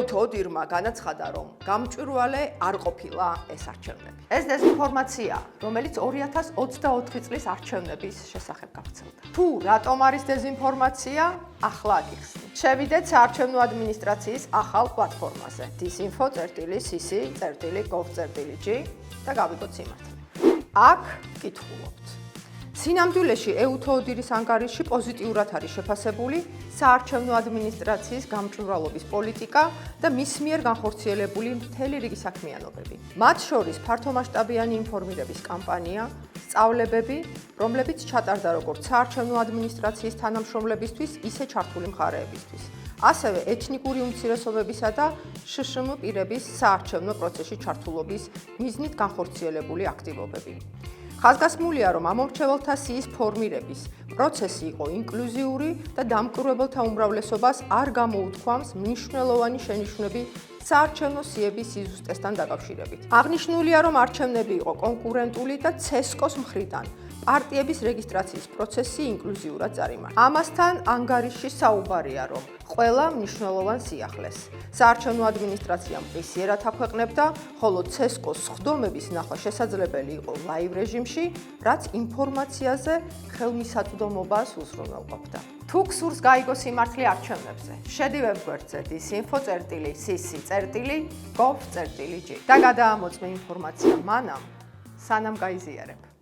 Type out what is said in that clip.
EUTODIR-მა განაცხადა, რომ გამჭვირვალე არ ყოფილა ეს არჩევნები. ეს დეზინფორმაცია, რომელიც 2024 წლის არჩევნების შესახებ გავრცელდა. თუ რატომ არის დეზინფორმაცია, ახლა აგიხსნით. შევიდეთ საარჩევნო ადმინისტრაციის ახალ პლატფორმაზე disi.cc.gov.g და გავიგოთ სიმართლე. აქ კითხულობთ. სინამდვილეში EUTODIR-ის ანგარიშში პოზიტიურად არის შეფასებული საარჩევნო ადმინისტრაციის გამჭვირვალობის პოლიტიკა და მის მიერ განხორციელებული მთელი რიგი საქმიანობები. მათ შორის ფართომასშტაბიანი ინფორმირების კამპანია, სწავლებები, რომლებიც ჩატარდა როგორც საარჩევნო ადმინისტრაციის თანამშრომლებისთვის, ისე ჩართული მხარეებისთვის. ასევე ეთნიკური უმცირესობებისა და შშმ პირების საარჩევნო პროცესში ჩართულობის მიზნით განხორციელებული აქტივობები. ხაზგასმულია, რომ ამომრჩეველთა სიის ფორმირების პროცესი იყო ინკლუზიური და დამკვირვებელთა უმრავლესობას არ გამოუთქვამს მნიშვნელოვანი შენიშვნები საარჩევნო სიების სიზუსტესთან დაკავშირებით. აღნიშნულია, რომ არჩევნები იყო კონკურენტული და CESCO-s მხრიდან პარტიების რეგისტრაციის პროცესი ინკლუზიურად წარიმართა. ამასთან ანგარიშში საუბარია, რომ ყველა მნიშვნელოვან სიახლეს საარჩევნო ადმინისტრაციამ პრესიერად აქვეყნებდა, ხოლო CESCO-s სხდომების ნახვა შესაძლებელი იყო ლაივ რეჟიმში, რაც ინფორმაციაზე ხელმისაწვდომობას უზრუნველყოფდა. თუ გსურს გაიგო სიმართლე არჩევნებზე, შედი ვებგვერდზე disinfo.cc.gov.g და გადაამოწმე ინფორმაცია მანამ, სანამ გაიზიარებ.